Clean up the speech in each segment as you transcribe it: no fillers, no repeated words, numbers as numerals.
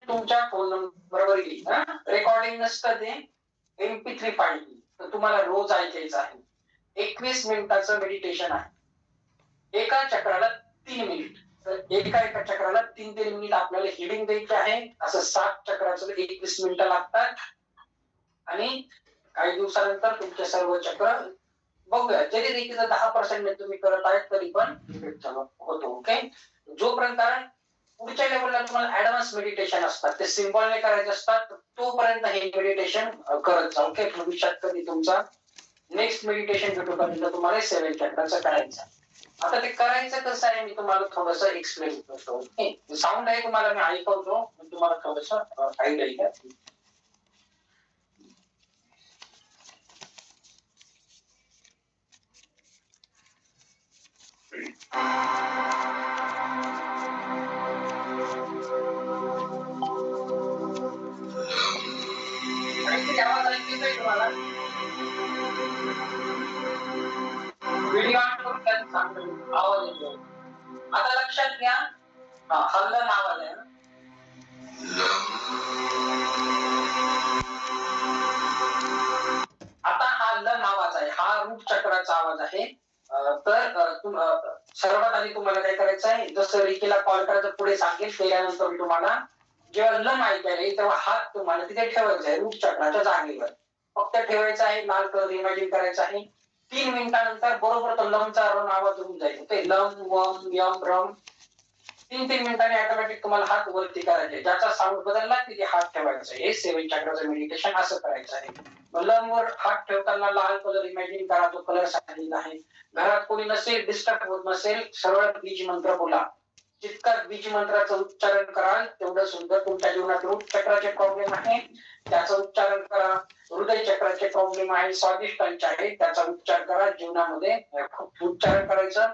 तुमच्या फोन नंबरवर येईल. रेकॉर्डिंग नसतं ते MP3 फाईल. तर तुम्हाला रोज ऐकायचं आहे. 21 मिनिटाचं मेडिटेशन आहे. एका चक्राला 3 मिनिट. तर एका चक्राला 3-3 मिनिट आपल्याला हिडिंग द्यायची आहे. असं 7 चक्राचं 21 मिनिटं लागतात. आणि काही दिवसानंतर तुमचे सर्व चक्र बघूया. जरी देखील 10% तुम्ही करत आहेत तरी पण होतो. ओके. जोपर्यंत पुढच्या लेवलला तुम्हाला ऍडव्हान्स मेडिटेशन असतात, ते सिम्बॉलने करायचे असतात, तोपर्यंत हे मेडिटेशन करत जा. ओके. भविष्यात कधी तुमचा नेक्स्ट मेडिटेशन भेटूपर्यंत तुम्हाला 7 चक्राचं करायचं. आता ते करायचं कसं आहे मी तुम्हाला थोडस एक्सप्लेन करतो. ओके. साऊंड आहे तुम्हाला मी ऐकवतो, तुम्हाला थोडस आयडिया घ्या. आवाज ऐकतोय तुम्हाला? व्हिडिओ ऑन करून त्यात सांगतो आवाज येतो. आता लक्षात घ्या. हल्ला आवाज आहे ना. आता हा लम आवाज आहे, हा रूट चक्राचा आवाज आहे. तर सर्वात आधी तुम्हाला काय करायचं आहे, जसं रिकीला कॉल करायचं पुढे सांगेल त्यानंतर तुम्हाला जेव्हा लम ऐकायला येईल तेव्हा हात तुम्हाला तिथे ठेवायचा आहे रूट चक्राच्या जागेवर. फक्त ठेवायचा आहे, लाल कलर इमॅजिन करायचा आहे. 3 मिनिटानंतर बरोबर तो लमचा रम आवाज होऊन जाईल. ते लम वम यम रम 3-3 मिनिटांनी ऑटोमॅटिक तुम्हाला हात वरती करायचे. ज्याचा साऊंड बदलला तिथे हात ठेवायचा. हे 7 चक्राचं मेडिटेशन असं करायचं आहे. लमवर हात ठेवताना लाल कलर इमॅजिन करा, तो कलर सांगितला आहे. घरात कोणी नसेल, डिस्टर्ब होत नसेल, सरळ बीज मंत्र बोला. जितका बीज मंत्राचं उच्चारण कराल तेवढं सुंदर. तुमच्या जीवनात रूट चक्राचे प्रॉब्लेम आहे त्याचं उच्चारण करा. हृदय चक्राचे प्रॉब्लेम आहे, स्वादिष्टांचे आहे, त्याचा उच्चार करा. जीवनामध्ये उच्चारण करायचं.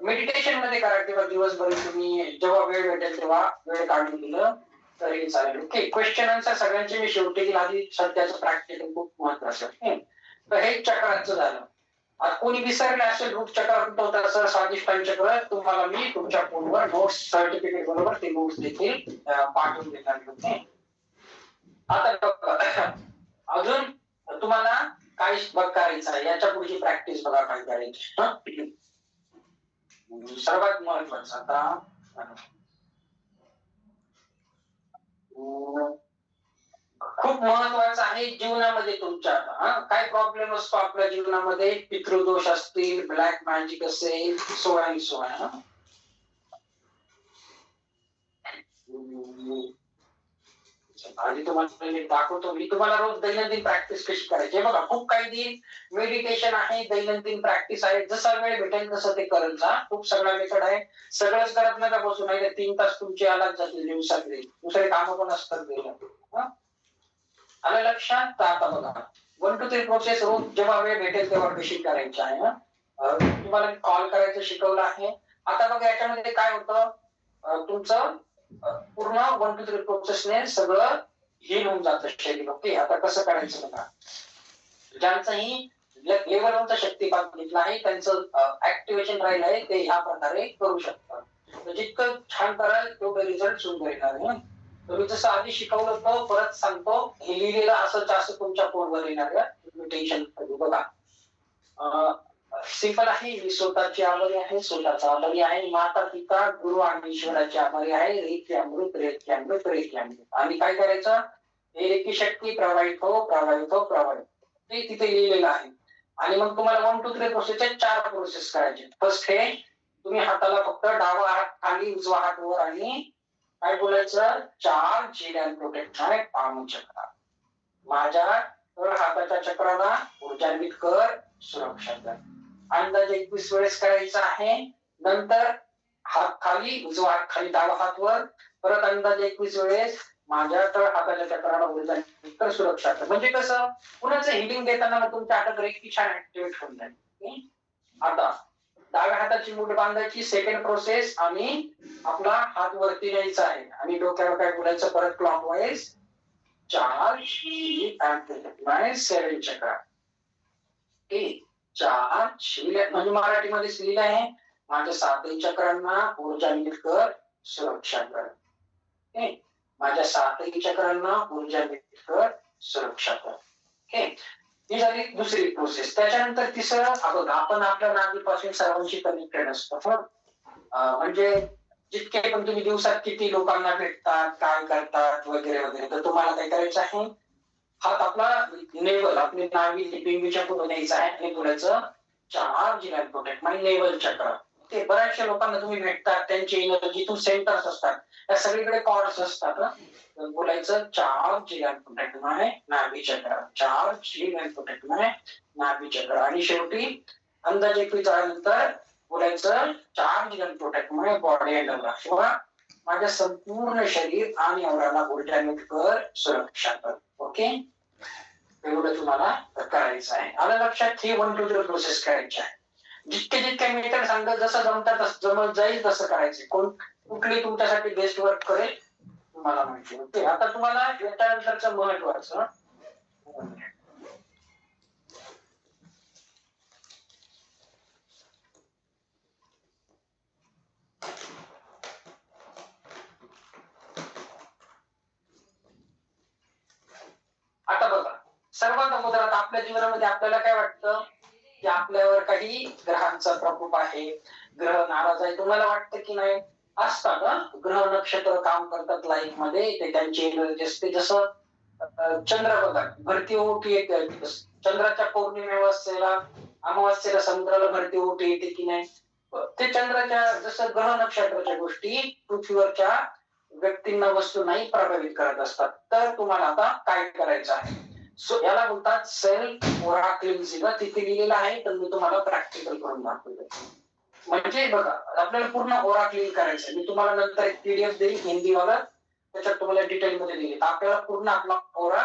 मेडिटेशन मध्ये करा किंवा दिवसभर तुम्ही जेव्हा वेळ भेटेल तेव्हा वेळ काढून दिलं तरी चालेल. ओके. क्वेश्चन आन्सर सगळ्यांचे मी शेवटी दिला. आधी सध्याचं प्रॅक्टिकल खूप महत्वाचं. तर हे चक्राचं झालं. आता कोणी विसरले असेल रूट चक्र कुठं होतं असं स्वादिष्टांन चक्र, तुम्हाला मी तुमच्या फोनवर नोट्स सर्टिफिकेट बरोबर ते नोट्स देखील पाठवून देणार. ओके. आता अजून तुम्हाला काय करायचं आहे, याच्या पुढची प्रॅक्टिस बघा काय करायची. सर्वात महत्वाचं आता खूप महत्वाचं आहे जीवनामध्ये तुमच्या. काय प्रॉब्लेम असतो आपल्या जीवनामध्ये, पितृदोष असतील, ब्लॅक मॅजिक असेल, सो अँड सो. आधी तुम्हाला मी दाखवतो, मी तुम्हाला रोज दैनंदिन प्रॅक्टिस कशी करायची बघा. खूप काही दिन मेडिटेशन आहे, दैनंदिन प्रॅक्टिस आहे. जसा वेळ भेटेल तसं ते करत जा. खूप सगळा मेथड आहे. सगळंच करत नका बसू, नाही 3 तास तुमचे आलाच जातील दिवसातले. दुसरे कामं पण असतात. आलं लक्षात? तर आता बघा 1 to 3 प्रोसेस रोज जेव्हा वेळ भेटेल तेव्हा कशी करायची आहे. तुम्हाला कॉल करायचं शिकवलं आहे. आता बघा याच्यामध्ये काय होतं, तुमचं पूर्ण 1 to 3 प्रोसेसने सगळं हील होऊन जातं शरीर. ओके. आता कसं करायचं बघा. ज्यांचंही लेवल 1चा शक्तिपात घेतला आहे त्यांचं ऍक्टिव्हेशन राहिलं आहे ते ह्या प्रकारे करू शकतात. जितकं छान कराल तेवढं रिझल्ट सुंदर येणार आहे. मी जसं आधी शिकवलं होतं परत सांगतो, हे लिहिलेलं असं तुमच्या फोनवर येणार आहे. टेन्शन बघा. सिंपल आहे. मी स्वतःची आभारी आहे, स्वतःचा आभारी आहे, माता पिता गुरु आणि ईश्वराची आभारी आहे. रेखी अमृत रेखी अमृत रेखी अमृत. आणि काय करायचं, हे रेखी शक्ती प्रवाहित हो प्रवाहित हो प्रवाहित, ते तिथे लिहिलेलं आहे. आणि मग तुम्हाला 1 to 3 प्रोसेसच्या 4 प्रोसेस करायचे. फर्स्ट हे तुम्ही हाताला फक्त डावा हात खाली, उजवा हात वर, आणि काय बोलायचं, 4 जिड्यान प्रोटेक्शन आहे पाम चक्र. माझ्या हाताच्या चक्राला ऊर्जान्वित कर, सुरक्षा कर. अंदाजे 21 वेळेस करायचं आहे. नंतर हात खाली, उजवा हात खाली, डावा हात वर, परत अंदाजे 21 वेळेस माझ्या हाताच्या चक्राला ऊर्जान्वित कर, सुरक्षा कर. म्हणजे कसं, कुणाचं हिलिंग देताना तुमच्या हातात रेखी छान ऍक्टिव्हेट होऊन जाईल. आता डाव्या हाताची मूठ बांधायची, सेकंड प्रोसेस, आणि आपला हात वरती न्यायचा आहे आणि डोक्यावर काय बोलायचं, परत क्लॉकवाईज 4 7 चक्र. 4 म्हणजे मराठीमध्ये लिहिलं आहे, माझ्या 7 चक्रांना ऊर्जान्वित कर, सुरक्षा कर. माझ्या सातही चक्रांना ऊर्जा भेटकर, सुरक्षा कर. ओके, ही झाली दुसरी प्रोसेस. त्याच्यानंतर तिसरं, बघा आपण आपल्या नाभीपासून सर्वांशी कनेक्टेड असतो. म्हणजे जितके पण तुम्ही दिवसात किती लोकांना भेटतात, काय करतात वगैरे वगैरे, तर तुम्हाला काय करायचं आहे, हात आपला नेवल, आपली नाभी पिंगीच्या पुढे न्यायचा आहे आणि बोलायचं charge and protect my naval चक्र. ते बऱ्याचशा लोकांना तुम्ही भेटतात, त्यांचे एनर्जीतून सेंटर्स असतात, त्या सगळीकडे कॉर्ड्स असतात. तर बोलायचं charge and protect my nabhi chakra, charge and protect my nabhi chakra. आणि शेवटी अंदाजे झाल्यानंतर बोलायचं charge and protect my body and aura, किंवा माझ्या संपूर्ण शरीर आणि अवराला ऊर्जान्वित कर, सुरक्षा कर. ओके, एवढं तुम्हाला करायचं आहे. आलं लक्षात? ही 1 2 3 प्रोसेस करायची आहे. जितके जितके मेथड सांगतात, जसं जमतात जमत जाईल तसं करायचे. कुठली तुमच्यासाठी बेस्ट वर्क करेल तुम्हाला माहिती. ओके, आता तुम्हाला याच्यानंतरचं महत्वाचं, आता बघा, सर्वात अगोदर आपल्या जीवनामध्ये आपल्याला काय वाटतं की आपल्यावर काही ग्रहांचा प्रकोप आहे, ग्रह नाराज आहे, तुम्हाला वाटतं की नाही? असतात ग्रह नक्षत्र काम करतात लाईफ मध्ये, ते त्यांची एनर्जी असते. जसं चंद्र बघा, भरती ओटी येते, चंद्राच्या पौर्णिमेला अमावास्येला समुद्राला भरती ओटी येते की नाही? ते चंद्राच्या, जसं ग्रह नक्षत्राच्या गोष्टी पृथ्वीवरच्या व्यक्तींना, वस्तू नाही प्रभावित करत असतात. तर तुम्हाला आता काय करायचं आहे, सो याला बोलतात सेल्फ ओराक्लिंग. तिथे लिहिलेलं आहे, तर मी तुम्हाला प्रॅक्टिकल करून दाखवतो. म्हणजे बघा, आपल्याला पूर्ण ओरा क्लीन करायचं. मी तुम्हाला नंतर एक पीडीएफ देईल हिंदीवाला, त्याच्यात तुम्हाला डिटेल मध्ये दिली. आपल्याला पूर्ण आपला ओरा,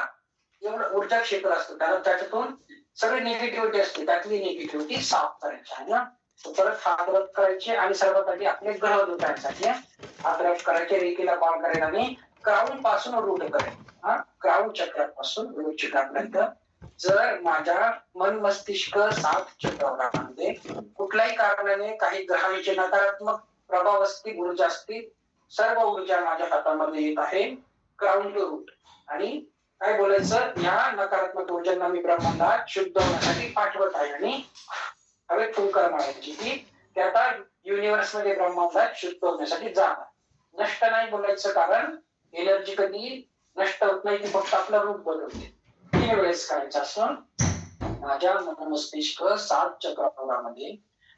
एवढं ऊर्जा क्षेत्र असतं त्याला, त्याच्यातून सगळी निगेटिव्हिटी असते, त्यातली निगेटिव्हिटी साफ करायची आहे ना. परत हात रब करायचे आणि सर्वात आधी आपले ग्रह दुखायसाठी हात रब करायचे, रेकीला कॉल करेन आणि क्राऊन पासून रूट करेन. क्राऊन चक्रापासून रूट चक्रापर्यंत. जर माझ्या मन मस्तिष्क 7 चक्रामध्ये कुठल्याही कारणाने काही ग्रहांचे नकारात्मक प्रभाव असतील, ऊर्जा असतील, सर्व ऊर्जा माझ्या हातामध्ये येत आहे क्राऊन टू रूट. आणि काय बोलायचं, या नकारात्मक ऊर्जांना मी ब्रह्मांडात शुद्ध होण्यासाठी पाठवत आहे. आणि हवे फुंकर मारायची की ते आता युनिव्हर्स मध्ये ब्रह्मांडात शुद्ध होण्यासाठी जाणार. नष्ट नाही बोलायचं, कारण एनर्जी कधी नष्ट होत नाही, ती फक्त आपलं रूप बदलते. 3 वेळेस करायचं असं. माझ्या मन मस्तिष्क 7 चक्रामध्ये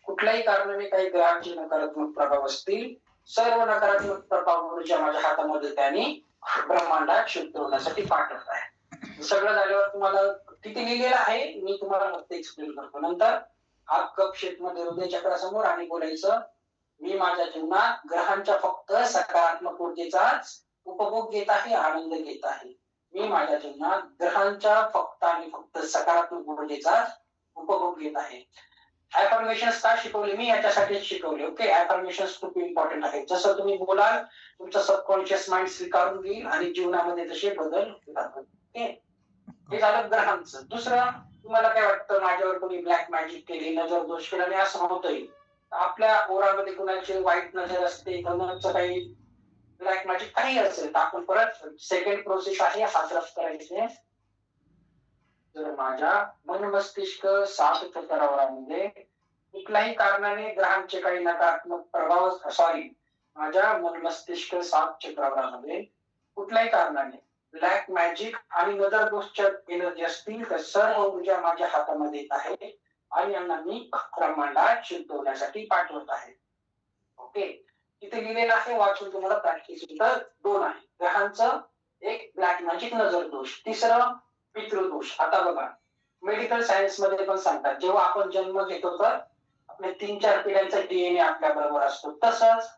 कुठल्याही कारणाने काही ग्रहांचे नकारात्मक प्रभाव असतील, सर्व नकारात्मक प्रभाव ऊर्जा माझ्या हातामध्ये त्याने ब्रह्मांडात शुद्ध होण्यासाठी पाठवत आहे. सगळं झाल्यावर तुम्हाला तिथे लिहिलेलं आहे, मी तुम्हाला फक्त एक्सप्लेन करतो. नंतर हात कप शेप मध्ये हृदय चक्रासमोर आणि बोलायचं, मी माझ्या जीवनात ग्रहांच्या फक्त सकारात्मक ऊर्जेचाच उपभोग घेत आहे, आनंद घेत आहे. मी माझ्या जीवनात ग्रहांच्या फक्त आणि फक्त सकारात्मक ऊर्जेचा उपभोग घेत आहे. अफर्मेशन्स का शिकवले मी? याच्यासाठीच शिकवले. ओके, अफर्मेशन्स खूप इम्पॉर्टंट आहे. जसं तुम्ही बोलाल, तुमचं सबकॉन्शियस माइंड स्वीकारून घेईल आणि जीवनामध्ये तसे बदल होतात. ओके, हे झालं ग्रहांचं. दुसरं, तुम्हाला काय वाटतं, माझ्यावर कोणी ब्लॅक मॅजिक केली, नजर दोष केला, आणि असं होतंय आपल्या ओरामध्ये कुणाची वाईट नजर असते, कोणाचं काही ब्लॅक मॅजिक काही असेल, तर आपण परत सेकंड प्रोसेस आहे, हात रफ करायचे. तर माझ्या मन मस्तिष्क 7 चक्रावरामध्ये कुठल्याही कारणाने ग्रहांचे काही नकारात्मक प्रभाव, माझ्या मन मस्तिष्क 7 चक्रावरामध्ये कुठल्याही कारणाने ब्लॅक मॅजिक आणि नजर दोषच्या एनर्जी असतील, तर सर्व ऊर्जा माझ्या हातामध्ये येत आहे आणि यांना मी ब्रह्मांडात शुद्ध होण्यासाठी पाठवत आहे. ओके, इथे लिहिलेलं आहे, वाचून तुम्हाला प्रॅक्टिस. तर 2 आहे ग्रहांचं, एक ब्लॅक मॅजिक, नजर दोष. तिसरं पितृदोष. आता बघा, मेडिकल सायन्स मध्ये पण सांगतात, जेव्हा आपण जन्म घेतो तर आपल्या 3-4 पिढ्यांचा डीएनए आपल्या बरोबर असतो. तसंच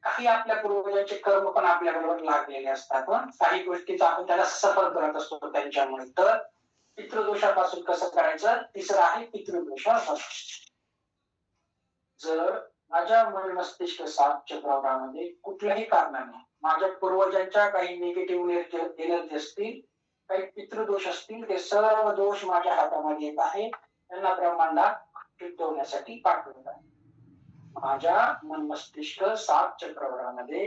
काही आपल्या पूर्वजांचे कर्म पण आपल्या बरोबर लागलेले असतात. काही गोष्टीचा आपण त्याला सफर करत असतो त्यांच्यामुळे. तर पितृदोषापासून कसं करायचं? तिसरं आहे पितृदोष. जर माझ्या मन मस्तिष्क 7 चक्रावरामध्ये कुठल्याही कारणाने माझ्या पूर्वजांच्या काही निगेटिव्ह एनर्जी असतील, काही पितृदोष असतील, ते सर्व दोष माझ्या हातामध्ये येत आहे, त्यांना ब्रह्मांडात शुद्ध होण्यासाठी पाठवत आहे. माझ्या मन मस्तिष्क सात चक्रवाढामध्ये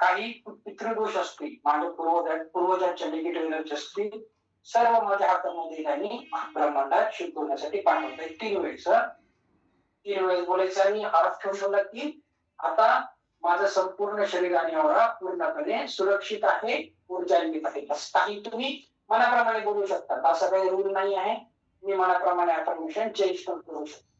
काही पितृदोष असतील, माझ्या पूर्वजांच्या निगेटिव्ह एनर्जी असतील, सर्व माझ्या हातामध्ये त्यांनी ब्रह्मांडात शुद्ध होण्यासाठी पाठवलंय. 3 वेळेस 3 वेळेस बोलायचं आणि अर्थ ठेवून ठेवला की आता माझं संपूर्ण शरीर आणि अवरा पूर्णपणे सुरक्षित आहे, ऊर्जान्वित आहे. असं काही तुम्ही मनाप्रमाणे बोलू शकता, असं काही रूल नाही आहे. मी मनाप्रमाणे अफर्मेशन चेंज पण करू शकतो.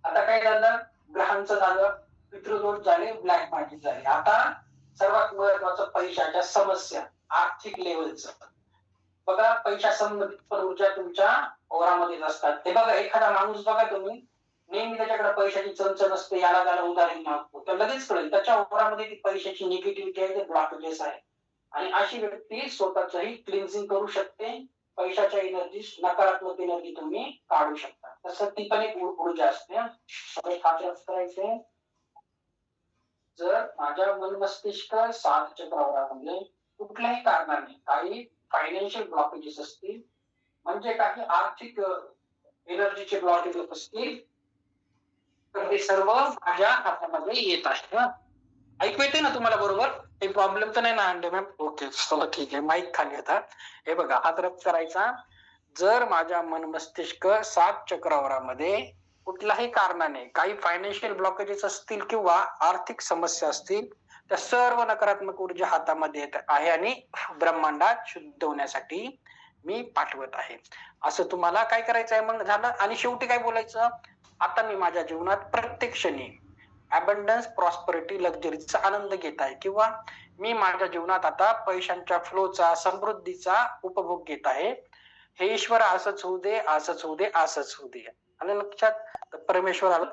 आता काय झालं, ग्रहांचं झालं, पितृदोष झाले, ब्लॅक मॅजिक झाले. आता सर्वात महत्वाचं पैशाच्या समस्या, आर्थिक लेवलचं. बघा, पैशा संबंधित पण ऊर्जा तुमच्या ओरामध्येच असतात. ते बघा, एखादा माणूस बघा तुम्ही, नेहमी त्याच्याकडे पैशाची चणचण असते, याला त्याला उधारी मागतो, तर लगेच कळेल त्याच्या ओरामध्ये ती पैशाची निगेटिव्हिटी आहे, ते ब्लॉकेजेस आहे. आणि अशी व्यक्ती स्वतःचंही क्लिन्झिंग करू शकते. पैशाच्या एनर्जी, नकारात्मक एनर्जी तुम्ही काढू शकता. तसं ती पण एक ऊर्जा असते. सगळे खास करायचे, जर माझ्या मन मस्तिष्क सात चक्रवाढामध्ये कुठल्याही कारणाने काही फायनान्शियल ब्लॉकेजेस असतील, म्हणजे काही आर्थिक एनर्जीचे ब्लॉकेजेस असतील, तर ते सर्व माझ्या हातामध्ये येत आहे. ऐकू येते ना तुम्हाला बरोबर? काही प्रॉब्लेम तर नाही ना अंडे मॅम? ओके, चला ठीक आहे. माईक खाली आता. हे बघा, हात रब करायचा. जर माझ्या मन मस्तिष्क सात चक्रवाढामध्ये कुठल्याही कारणाने काही फायनान्शियल ब्लॉकेजेस असतील किंवा आर्थिक समस्या असतील, त्या सर्व नकारात्मक ऊर्जा हातामध्ये येत आहे आणि ब्रह्मांडात शुद्ध होण्यासाठी मी पाठवत आहे. असं तुम्हाला काय करायचं आहे मग? झालं. आणि शेवटी काय बोलायचं, आता मी माझ्या जीवनात प्रत्येक क्षणी अबंडन्स, प्रॉस्परिटी, लक्झरीचा आनंद घेत आहे, किंवा मी माझ्या जीवनात आता पैशांच्या फ्लोचा, समृद्धीचा उपभोग घेत आहे. हे ईश्वर असंच होऊ दे, असंच होऊ दे, असंच होऊ दे. आणि लक्षात, परमेश्वराला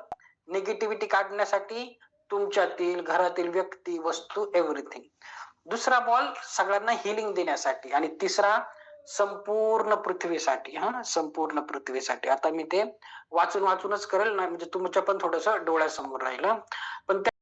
निगेटिव्हिटी काढण्यासाठी तुमच्यातील, घरातील व्यक्ती, वस्तू, एव्हरीथिंग. दुसरा बॉल सगळ्यांना हिलिंग देण्यासाठी, आणि तिसरा संपूर्ण पृथ्वीसाठी. संपूर्ण पृथ्वीसाठी. आता मी ते वाचूनच करेल ना, म्हणजे तुमच्या पण थोडस डोळ्यासमोर राहिलं. पण